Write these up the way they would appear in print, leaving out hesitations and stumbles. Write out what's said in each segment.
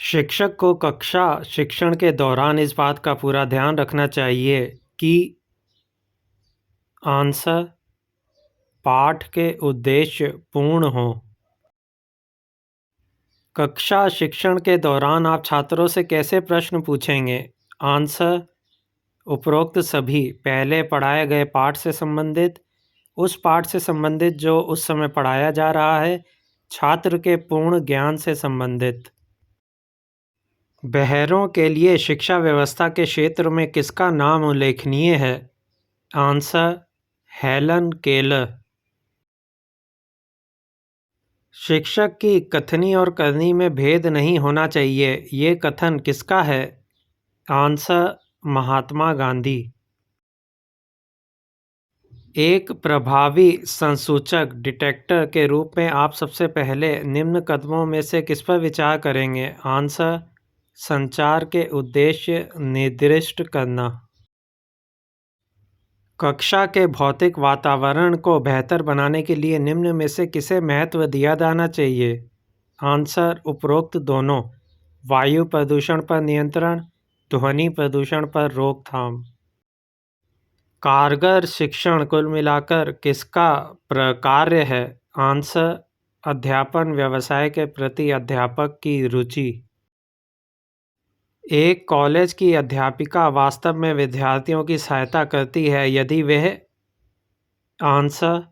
शिक्षक को कक्षा शिक्षण के दौरान इस बात का पूरा ध्यान रखना चाहिए कि आंसर पाठ के उद्देश्य पूर्ण हों। कक्षा शिक्षण के दौरान आप छात्रों से कैसे प्रश्न पूछेंगे? आंसर उपरोक्त सभी पहले पढ़ाए गए पाठ से संबंधित, उस पाठ से संबंधित जो उस समय पढ़ाया जा रहा है, छात्र के पूर्ण ज्ञान से संबंधित। बहरों के लिए शिक्षा व्यवस्था के क्षेत्र में किसका नाम उल्लेखनीय है? Answer Helen Keller. शिक्षक की कथनी और करनी में भेद नहीं होना चाहिए, ये कथन किसका है? आंसर महात्मा गांधी। एक प्रभावी संसूचक डिटेक्टर के रूप में आप सबसे पहले निम्न कदमों में से किस पर विचार करेंगे? आंसर संचार के उद्देश्य निर्दिष्ट करना। कक्षा के भौतिक वातावरण को बेहतर बनाने के लिए निम्न में से किसे महत्व दिया जाना चाहिए? आंसर उपरोक्त दोनों। वायु प्रदूषण पर नियंत्रण, ध्वनि प्रदूषण पर रोकथाम। कारगर शिक्षण कुल मिलाकर किसका प्रकार्य है? आंसर अध्यापन व्यवसाय के प्रति अध्यापक की रुचि। एक कॉलेज की अध्यापिका वास्तव में विद्यार्थियों की सहायता करती है यदि वह। आंसर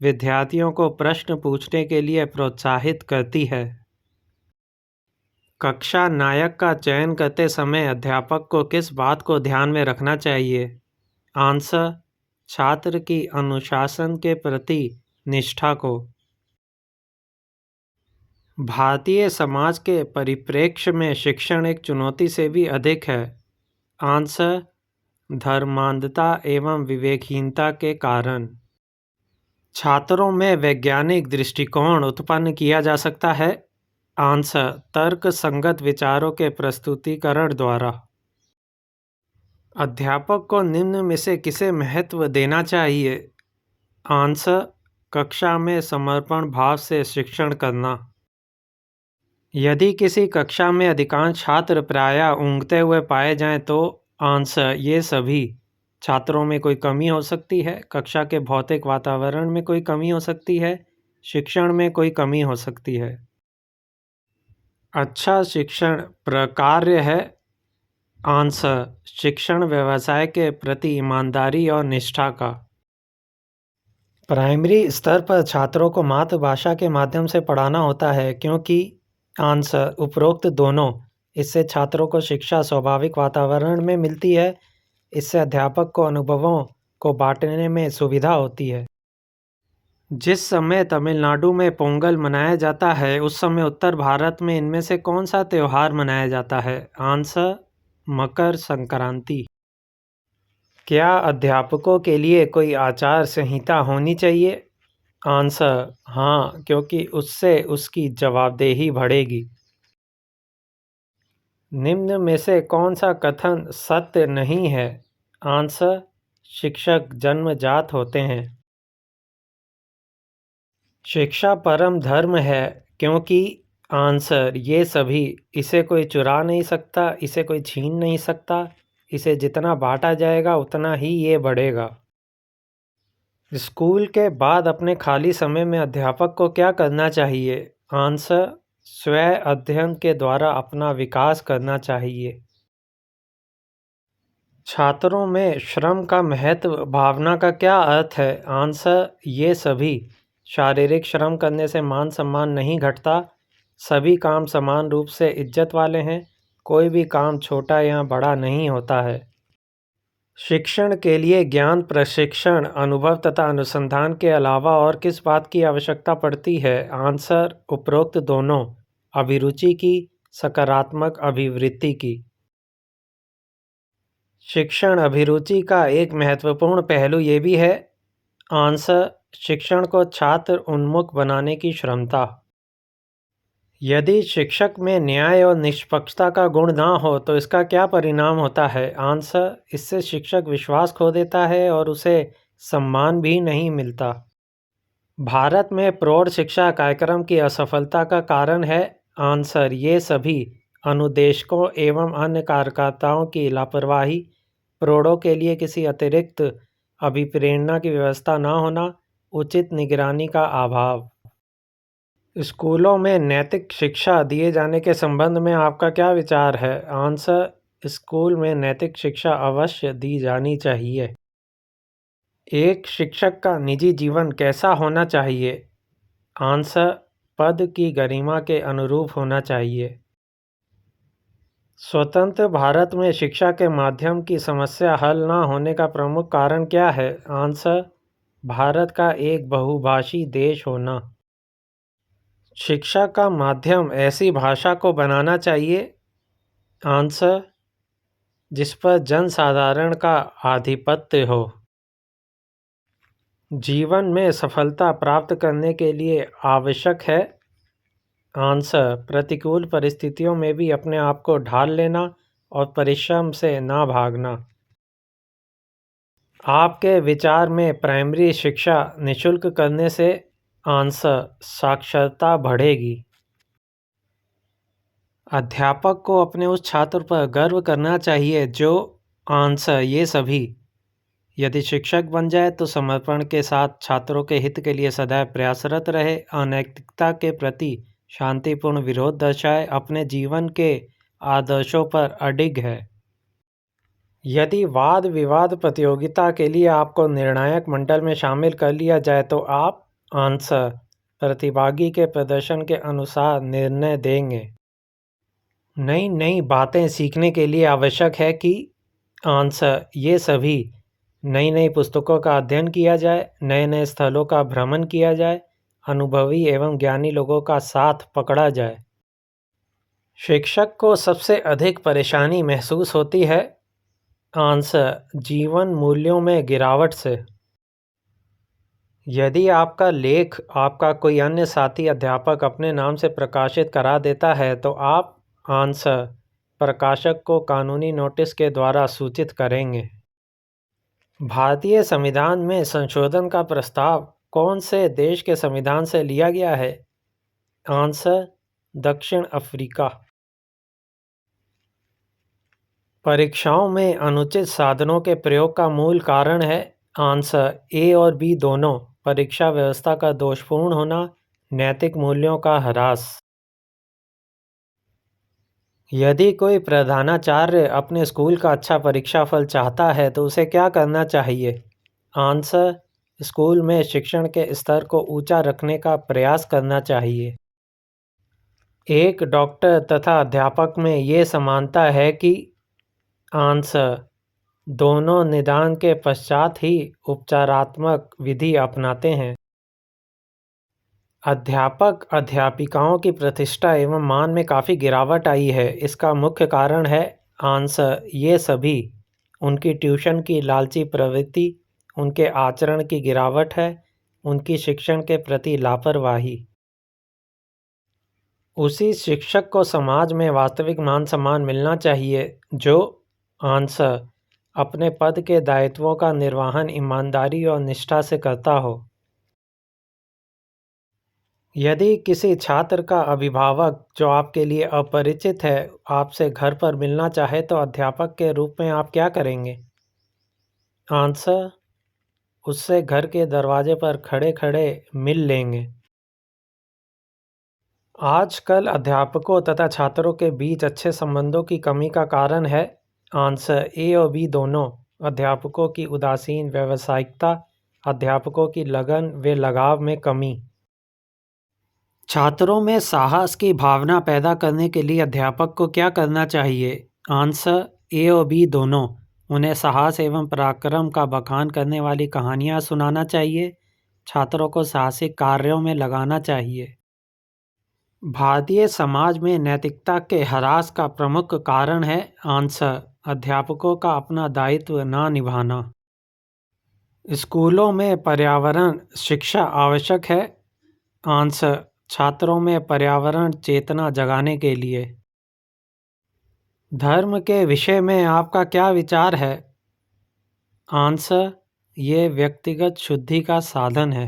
विद्यार्थियों को प्रश्न पूछने के लिए प्रोत्साहित करती है। कक्षा नायक का चयन करते समय अध्यापक को किस बात को ध्यान में रखना चाहिए? आंसर छात्र की अनुशासन के प्रति निष्ठा को। भारतीय समाज के परिप्रेक्ष्य में शिक्षण एक चुनौती से भी अधिक है। आंसर धर्मांधता एवं विवेकहीनता के कारण। छात्रों में वैज्ञानिक दृष्टिकोण उत्पन्न किया जा सकता है। आंसर तर्क संगत विचारों के प्रस्तुतिकरण द्वारा। अध्यापक को निम्न में से किसे महत्व देना चाहिए? आंसर कक्षा में समर्पण भाव से शिक्षण करना। यदि किसी कक्षा में अधिकांश छात्र प्रायः ऊँघते हुए पाए जाएं तो आंसर ये सभी। छात्रों में कोई कमी हो सकती है, कक्षा के भौतिक वातावरण में कोई कमी हो सकती है, शिक्षण में कोई कमी हो सकती है। अच्छा शिक्षण प्रकार्य है। आंसर शिक्षण व्यवसाय के प्रति ईमानदारी और निष्ठा का। प्राइमरी स्तर पर छात्रों को मातृभाषा के माध्यम से पढ़ाना होता है क्योंकि। आंसर उपरोक्त दोनों। इससे छात्रों को शिक्षा स्वाभाविक वातावरण में मिलती है। इससे अध्यापक को अनुभवों को बांटने में सुविधा होती है। जिस समय तमिलनाडु में पोंगल मनाया जाता है उस समय उत्तर भारत में इनमें से कौन सा त्यौहार मनाया जाता है? आंसर मकर संक्रांति। क्या अध्यापकों के लिए कोई आचार संहिता होनी चाहिए? आंसर हाँ, क्योंकि उससे उसकी जवाबदेही बढ़ेगी। निम्न में से कौन सा कथन सत्य नहीं है? आंसर शिक्षक जन्मजात होते हैं। शिक्षा परम धर्म है क्योंकि। आंसर ये सभी। इसे कोई चुरा नहीं सकता, इसे कोई छीन नहीं सकता, इसे जितना बांटा जाएगा उतना ही ये बढ़ेगा। स्कूल के बाद अपने खाली समय में अध्यापक को क्या करना चाहिए? आंसर स्वयं अध्ययन के द्वारा अपना विकास करना चाहिए। छात्रों में श्रम का महत्व भावना का क्या अर्थ है? आंसर ये सभी। शारीरिक श्रम करने से मान सम्मान नहीं घटता। सभी काम समान रूप से इज्जत वाले हैं। कोई भी काम छोटा या बड़ा नहीं होता है। शिक्षण के लिए ज्ञान प्रशिक्षण, अनुभव तथा अनुसंधान के अलावा और किस बात की आवश्यकता पड़ती है? आंसर उपरोक्त दोनों। अभिरुचि की, सकारात्मक अभिवृत्ति की। शिक्षण अभिरुचि का एक महत्वपूर्ण पहलू ये भी है। आंसर शिक्षण को छात्र उन्मुख बनाने की क्षमता। यदि शिक्षक में न्याय और निष्पक्षता का गुण ना हो तो इसका क्या परिणाम होता है? आंसर इससे शिक्षक विश्वास खो देता है और उसे सम्मान भी नहीं मिलता। भारत में प्रौढ़ शिक्षा कार्यक्रम की असफलता का कारण है। आंसर ये सभी। अनुदेशकों एवं अन्य कार्यकर्ताओं की लापरवाही, प्रौढ़ों के लिए किसी अतिरिक्त अभिप्रेरणा की व्यवस्था न होना, उचित निगरानी का अभाव। स्कूलों में नैतिक शिक्षा दिए जाने के संबंध में आपका क्या विचार है? आंसर: स्कूल में नैतिक शिक्षा अवश्य दी जानी चाहिए। एक शिक्षक का निजी जीवन कैसा होना चाहिए? आंसर: पद की गरिमा के अनुरूप होना चाहिए। स्वतंत्र भारत में शिक्षा के माध्यम की समस्या हल न होने का प्रमुख कारण क्या है? आंसर: भारत का एक बहुभाषी देश होना। शिक्षा का माध्यम ऐसी भाषा को बनाना चाहिए। आंसर: जिस पर जनसाधारण का आधिपत्य हो। जीवन में सफलता प्राप्त करने के लिए आवश्यक है। आंसर: प्रतिकूल परिस्थितियों में भी अपने आप को ढाल लेना और परिश्रम से ना भागना। आपके विचार में प्राइमरी शिक्षा निःशुल्क करने से आंसर: साक्षरता बढ़ेगी। अध्यापक को अपने उस छात्र पर गर्व करना चाहिए जो आंसर: ये सभी। यदि शिक्षक बन जाए तो समर्पण के साथ छात्रों के हित के लिए सदैव प्रयासरत रहे, अनैतिकता के प्रति शांतिपूर्ण विरोध दर्शाए, अपने जीवन के आदर्शों पर अडिग है। यदि वाद विवाद प्रतियोगिता के लिए आपको निर्णायक मंडल में शामिल कर लिया जाए तो आप आंसर: प्रतिभागी के प्रदर्शन के अनुसार निर्णय देंगे। नई नई बातें सीखने के लिए आवश्यक है कि आंसर: ये सभी। नई नई पुस्तकों का अध्ययन किया जाए, नए नए स्थलों का भ्रमण किया जाए, अनुभवी एवं ज्ञानी लोगों का साथ पकड़ा जाए। शिक्षक को सबसे अधिक परेशानी महसूस होती है। आंसर: जीवन मूल्यों में गिरावट से। यदि आपका लेख आपका कोई अन्य साथी अध्यापक अपने नाम से प्रकाशित करा देता है तो आप आंसर: प्रकाशक को कानूनी नोटिस के द्वारा सूचित करेंगे। भारतीय संविधान में संशोधन का प्रस्ताव कौन से देश के संविधान से लिया गया है? आंसर: दक्षिण अफ्रीका। परीक्षाओं में अनुचित साधनों के प्रयोग का मूल कारण है। आंसर: ए और बी दोनों। परीक्षा व्यवस्था का दोषपूर्ण होना, नैतिक मूल्यों का ह्रास। यदि कोई प्रधानाचार्य अपने स्कूल का अच्छा परीक्षा फल चाहता है तो उसे क्या करना चाहिए? आंसर: स्कूल में शिक्षण के स्तर को ऊंचा रखने का प्रयास करना चाहिए। एक डॉक्टर तथा अध्यापक में ये समानता है कि आंसर: दोनों निदान के पश्चात ही उपचारात्मक विधि अपनाते हैं। अध्यापक अध्यापिकाओं की प्रतिष्ठा एवं मान में काफ़ी गिरावट आई है। इसका मुख्य कारण है आंसर: ये सभी। उनकी ट्यूशन की लालची प्रवृत्ति, उनके आचरण की गिरावट है, उनकी शिक्षण के प्रति लापरवाही। उसी शिक्षक को समाज में वास्तविक मान सम्मान मिलना चाहिए जो आंसर: अपने पद के दायित्वों का निर्वहन ईमानदारी और निष्ठा से करता हो। यदि किसी छात्र का अभिभावक जो आपके लिए अपरिचित है आपसे घर पर मिलना चाहे तो अध्यापक के रूप में आप क्या करेंगे? आंसर: उससे घर के दरवाजे पर खड़े खड़े मिल लेंगे। आजकल अध्यापकों तथा छात्रों के बीच अच्छे संबंधों की कमी का कारण है। आंसर: ए और बी दोनों। अध्यापकों की उदासीन व्यावसायिकता, अध्यापकों की लगन व लगाव में कमी। छात्रों में साहस की भावना पैदा करने के लिए अध्यापक को क्या करना चाहिए? आंसर: ए और बी दोनों। उन्हें साहस एवं पराक्रम का बखान करने वाली कहानियाँ सुनाना चाहिए। छात्रों को साहसिक कार्यों में लगाना चाहिए। भारतीय समाज में नैतिकता के ह्रास का प्रमुख कारण है आंसर: अध्यापकों का अपना दायित्व न निभाना। स्कूलों में पर्यावरण शिक्षा आवश्यक है। आंसर: छात्रों में पर्यावरण चेतना जगाने के लिए। धर्म के विषय में आपका क्या विचार है? आंसर: ये व्यक्तिगत शुद्धि का साधन है।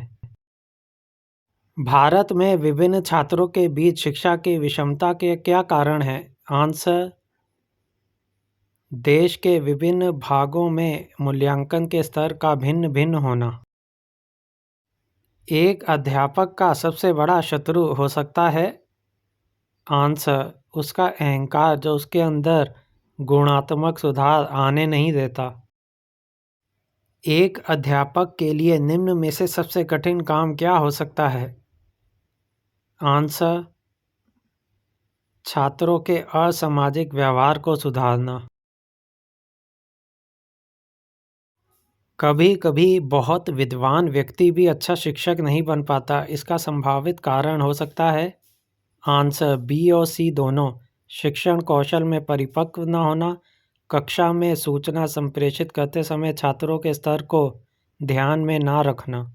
भारत में विभिन्न छात्रों के बीच शिक्षा की विषमता के क्या कारण हैं? आंसर, देश के विभिन्न भागों में मूल्यांकन के स्तर का भिन्न भिन्न होना। एक अध्यापक का सबसे बड़ा शत्रु हो सकता है। आंसर, उसका अहंकार जो उसके अंदर गुणात्मक सुधार आने नहीं देता। एक अध्यापक के लिए निम्न में से सबसे कठिन काम क्या हो सकता है? आंसर, छात्रों के असामाजिक व्यवहार को सुधारना। कभी कभी बहुत विद्वान व्यक्ति भी अच्छा शिक्षक नहीं बन पाता, इसका संभावित कारण हो सकता है। आंसर, बी और सी दोनों। शिक्षण कौशल में परिपक्व न होना, कक्षा में सूचना संप्रेषित करते समय छात्रों के स्तर को ध्यान में ना रखना।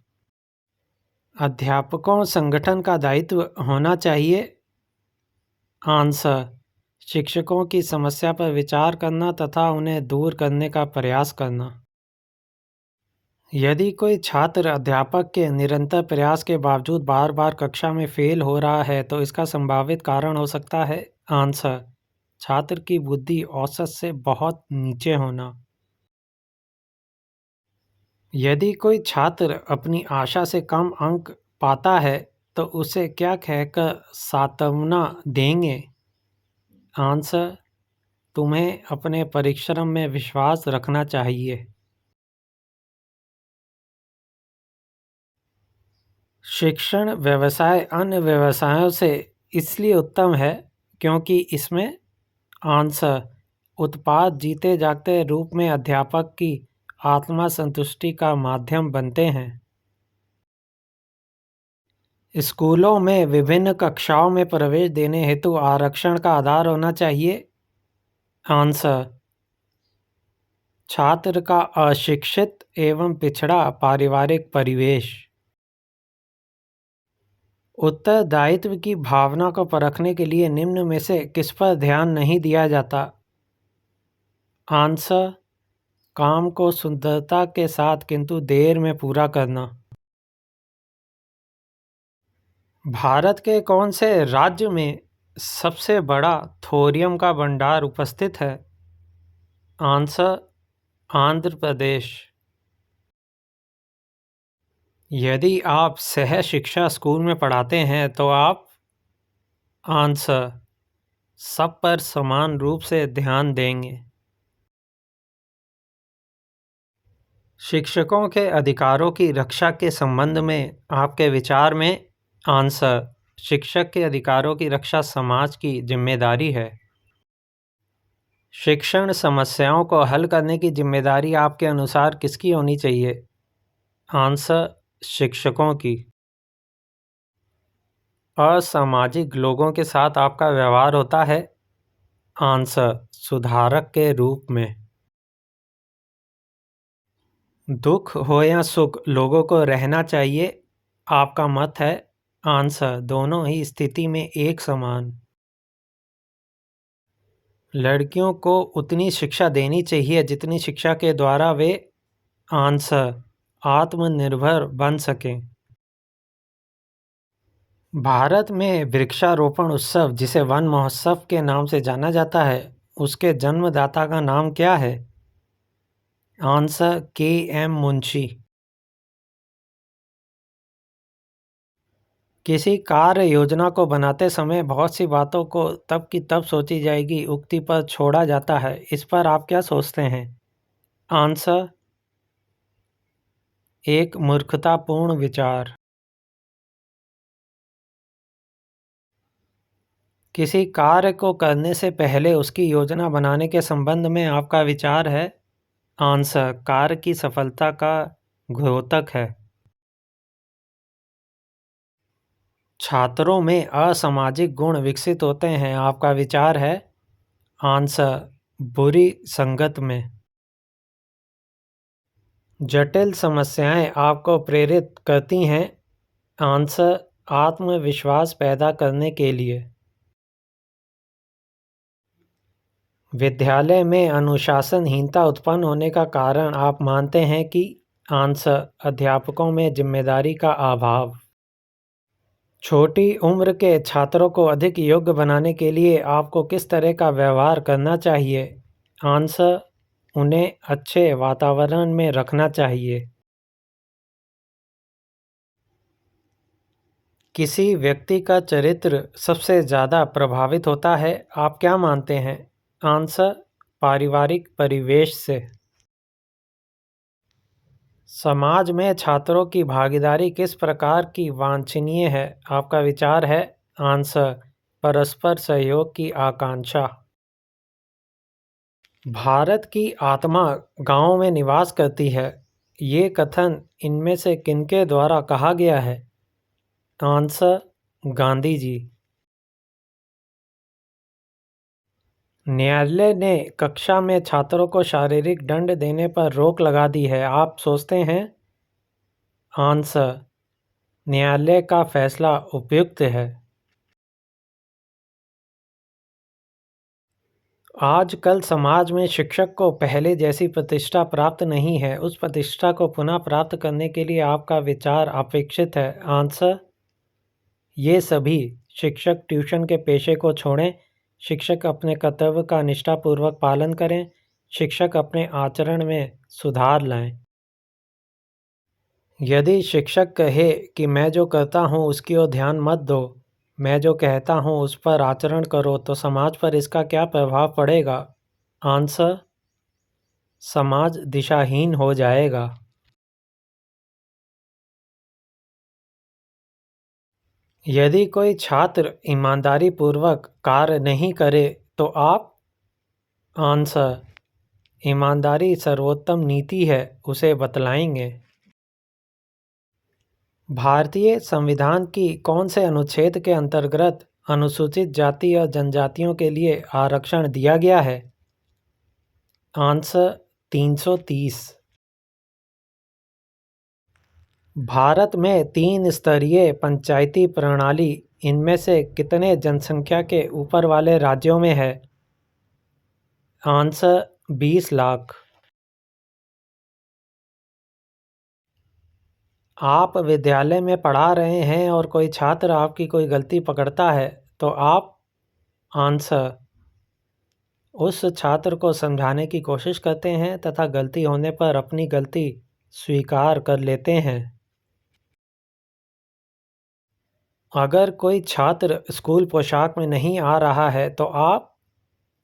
अध्यापकों संगठन का दायित्व होना चाहिए। आंसर, शिक्षकों की समस्या पर विचार करना तथा उन्हें दूर करने का प्रयास करना। यदि कोई छात्र अध्यापक के निरंतर प्रयास के बावजूद बार बार कक्षा में फेल हो रहा है तो इसका संभावित कारण हो सकता है। आंसर, छात्र की बुद्धि औसत से बहुत नीचे होना। यदि कोई छात्र अपनी आशा से कम अंक पाता है तो उसे क्या कहकर सांत्वना देंगे? आंसर, तुम्हें अपने परिश्रम में विश्वास रखना चाहिए। शिक्षण व्यवसाय अन्य व्यवसायों से इसलिए उत्तम है क्योंकि इसमें आंसर, उत्पाद जीते जागते रूप में अध्यापक की आत्मा संतुष्टि का माध्यम बनते हैं। स्कूलों में विभिन्न कक्षाओं में प्रवेश देने हेतु आरक्षण का आधार होना चाहिए। आंसर, छात्र का अशिक्षित एवं पिछड़ा पारिवारिक परिवेश। उत्तरदायित्व की भावना को परखने के लिए निम्न में से किस पर ध्यान नहीं दिया जाता? आंसर, काम को सुंदरता के साथ किंतु देर में पूरा करना। भारत के कौन से राज्य में सबसे बड़ा थोरियम का भंडार उपस्थित है? आंसर, आंध्र प्रदेश। यदि आप सह शिक्षा स्कूल में पढ़ाते हैं तो आप आंसर, सब पर समान रूप से ध्यान देंगे। शिक्षकों के अधिकारों की रक्षा के संबंध में आपके विचार में? आंसर, शिक्षक के अधिकारों की रक्षा समाज की जिम्मेदारी है। शिक्षण समस्याओं को हल करने की जिम्मेदारी आपके अनुसार किसकी होनी चाहिए? आंसर, शिक्षकों की। असामाजिक लोगों के साथ आपका व्यवहार होता है? आंसर, सुधारक के रूप में। दुख हो या सुख लोगों को रहना चाहिए, आपका मत है? आंसर, दोनों ही स्थिति में एक समान। लड़कियों को उतनी शिक्षा देनी चाहिए जितनी शिक्षा के द्वारा वे आंसर, आत्मनिर्भर बन सकें। भारत में वृक्षारोपण उत्सव जिसे वन महोत्सव के नाम से जाना जाता है उसके जन्मदाता का नाम क्या है? आंसर, के एम मुंशी। किसी कार्य योजना को बनाते समय बहुत सी बातों को तब की तब सोची जाएगी उक्ति पर छोड़ा जाता है, इस पर आप क्या सोचते हैं? आंसर, एक मूर्खतापूर्ण विचार। किसी कार्य को करने से पहले उसकी योजना बनाने के संबंध में आपका विचार है? आंसर, कार्य की सफलता का द्योतक है। छात्रों में असामाजिक गुण विकसित होते हैं, आपका विचार है? आंसर, बुरी संगत में। जटिल समस्याएं आपको प्रेरित करती हैं? आंसर, आत्मविश्वास पैदा करने के लिए। विद्यालय में अनुशासनहीनता उत्पन्न होने का कारण आप मानते हैं कि? आंसर, अध्यापकों में जिम्मेदारी का अभाव। छोटी उम्र के छात्रों को अधिक योग्य बनाने के लिए आपको किस तरह का व्यवहार करना चाहिए? आंसर: उन्हें अच्छे वातावरण में रखना चाहिए। किसी व्यक्ति का चरित्र सबसे ज़्यादा प्रभावित होता है, आप क्या मानते हैं? आंसर: पारिवारिक परिवेश से। समाज में छात्रों की भागीदारी किस प्रकार की वांछनीय है? आपका विचार है? आंसर: परस्पर सहयोग की आकांक्षा। भारत की आत्मा गाँव में निवास करती है, ये कथन इनमें से किनके द्वारा कहा गया है? आंसर: गांधी जी। न्यायालय ने कक्षा में छात्रों को शारीरिक दंड देने पर रोक लगा दी है, आप सोचते हैं? आंसर: न्यायालय का फैसला उपयुक्त है। आजकल समाज में शिक्षक को पहले जैसी प्रतिष्ठा प्राप्त नहीं है, उस प्रतिष्ठा को पुनः प्राप्त करने के लिए आपका विचार अपेक्षित है। आंसर: ये सभी शिक्षक ट्यूशन के पेशे को छोड़ें, शिक्षक अपने कर्तव्य का निष्ठापूर्वक पालन करें, शिक्षक अपने आचरण में सुधार लाएं। यदि शिक्षक कहे कि मैं जो करता हूँ उसकी ओर ध्यान मत दो, मैं जो कहता हूँ उस पर आचरण करो, तो समाज पर इसका क्या प्रभाव पड़ेगा? आंसर: समाज दिशाहीन हो जाएगा। यदि कोई छात्र ईमानदारी पूर्वक कार्य नहीं करे तो आप? आंसर: ईमानदारी सर्वोत्तम नीति है, उसे बतलाएंगे। भारतीय संविधान की कौन से अनुच्छेद के अंतर्गत अनुसूचित जाति और जनजातियों के लिए आरक्षण दिया गया है? आंसर: 330। भारत में 3 स्तरीय पंचायती प्रणाली इनमें से कितने जनसंख्या के ऊपर वाले राज्यों में है? आंसर: 20 लाख। आप विद्यालय में पढ़ा रहे हैं और कोई छात्र आपकी कोई गलती पकड़ता है, तो आप? आंसर: उस छात्र को समझाने की कोशिश करते हैं तथा गलती होने पर अपनी गलती स्वीकार कर लेते हैं। अगर कोई छात्र स्कूल पोशाक में नहीं आ रहा है तो आप?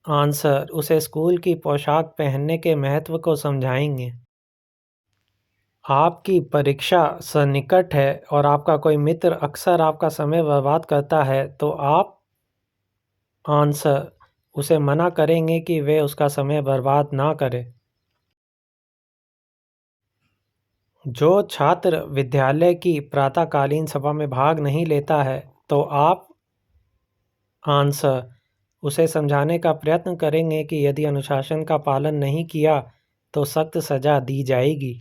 आंसर: उसे स्कूल की पोशाक पहनने के महत्व को समझाएंगे। आपकी परीक्षा सन्निकट है और आपका कोई मित्र अक्सर आपका समय बर्बाद करता है, तो आप? आंसर: उसे मना करेंगे कि वे उसका समय बर्बाद ना करे। जो छात्र विद्यालय की प्रातःकालीन सभा में भाग नहीं लेता है, तो आप? आंसर: उसे समझाने का प्रयत्न करेंगे कि यदि अनुशासन का पालन नहीं किया तो सख्त सज़ा दी जाएगी।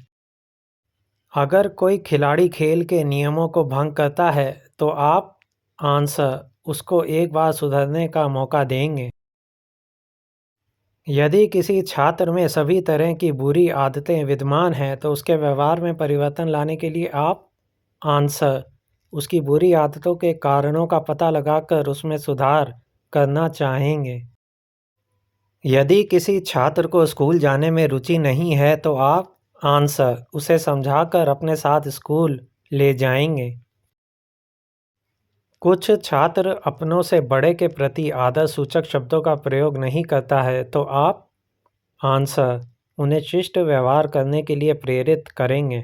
अगर कोई खिलाड़ी खेल के नियमों को भंग करता है तो आप? आंसर: उसको एक बार सुधरने का मौका देंगे। यदि किसी छात्र में सभी तरह की बुरी आदतें विद्यमान हैं तो उसके व्यवहार में परिवर्तन लाने के लिए आप? आंसर: उसकी बुरी आदतों के कारणों का पता लगाकर उसमें सुधार करना चाहेंगे। यदि किसी छात्र को स्कूल जाने में रुचि नहीं है तो आप? आंसर: उसे समझाकर अपने साथ स्कूल ले जाएंगे। कुछ छात्र अपनों से बड़े के प्रति आदर सूचक शब्दों का प्रयोग नहीं करता है, तो आप? आंसर: उन्हें शिष्ट व्यवहार करने के लिए प्रेरित करेंगे।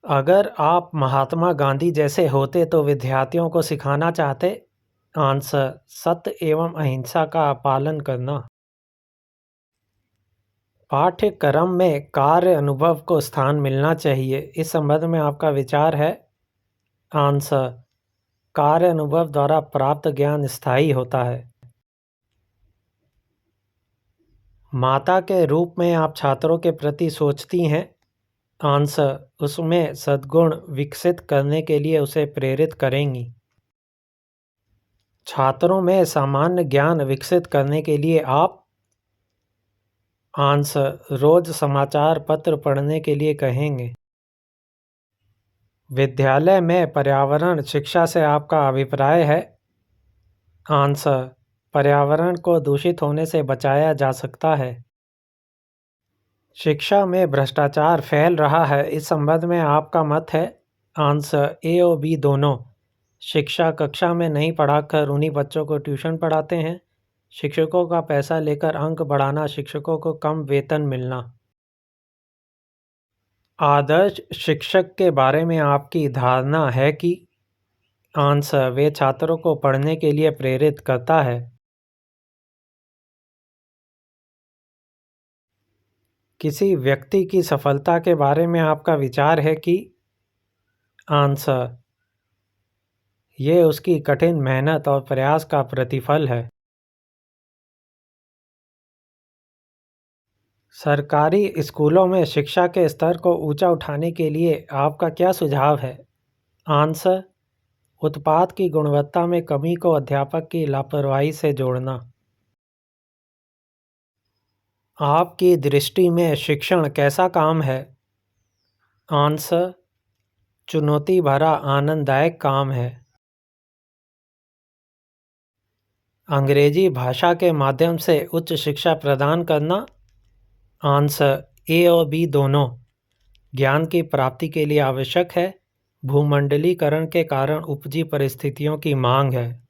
अगर आप महात्मा गांधी जैसे होते तो विद्यार्थियों को सिखाना चाहते? आंसर: सत्य एवं अहिंसा का पालन करना। पाठ्यक्रम में कार्य अनुभव को स्थान मिलना चाहिए, इस संबंध में आपका विचार है? आंसर: कार्य अनुभव द्वारा प्राप्त ज्ञान स्थायी होता है। माता के रूप में आप छात्रों के प्रति सोचती हैं? आंसर: उसमें सद्गुण विकसित करने के लिए उसे प्रेरित करेंगी। छात्रों में सामान्य ज्ञान विकसित करने के लिए आप? आंसर: रोज समाचार पत्र पढ़ने के लिए कहेंगे। विद्यालय में पर्यावरण शिक्षा से आपका अभिप्राय है? आंसर: पर्यावरण को दूषित होने से बचाया जा सकता है। शिक्षा में भ्रष्टाचार फैल रहा है, इस संबंध में आपका मत है? आंसर: ए और बी दोनों। शिक्षा कक्षा में नहीं पढ़ाकर उन्हीं बच्चों को ट्यूशन पढ़ाते हैं। शिक्षकों का पैसा लेकर अंक बढ़ाना, शिक्षकों को कम वेतन मिलना। आदर्श शिक्षक के बारे में आपकी धारणा है कि? आंसर: वे छात्रों को पढ़ने के लिए प्रेरित करता है। किसी व्यक्ति की सफलता के बारे में आपका विचार है कि? आंसर: ये उसकी कठिन मेहनत और प्रयास का प्रतिफल है। सरकारी स्कूलों में शिक्षा के स्तर को ऊंचा उठाने के लिए आपका क्या सुझाव है? आंसर: उत्पाद की गुणवत्ता में कमी को अध्यापक की लापरवाही से जोड़ना। आपकी दृष्टि में शिक्षण कैसा काम है? आंसर: चुनौती भरा आनंददायक काम है। अंग्रेजी भाषा के माध्यम से उच्च शिक्षा प्रदान करना। आंसर: ए और बी दोनों। ज्ञान की प्राप्ति के लिए आवश्यक है। भूमंडलीकरण के कारण उपजी परिस्थितियों की मांग है।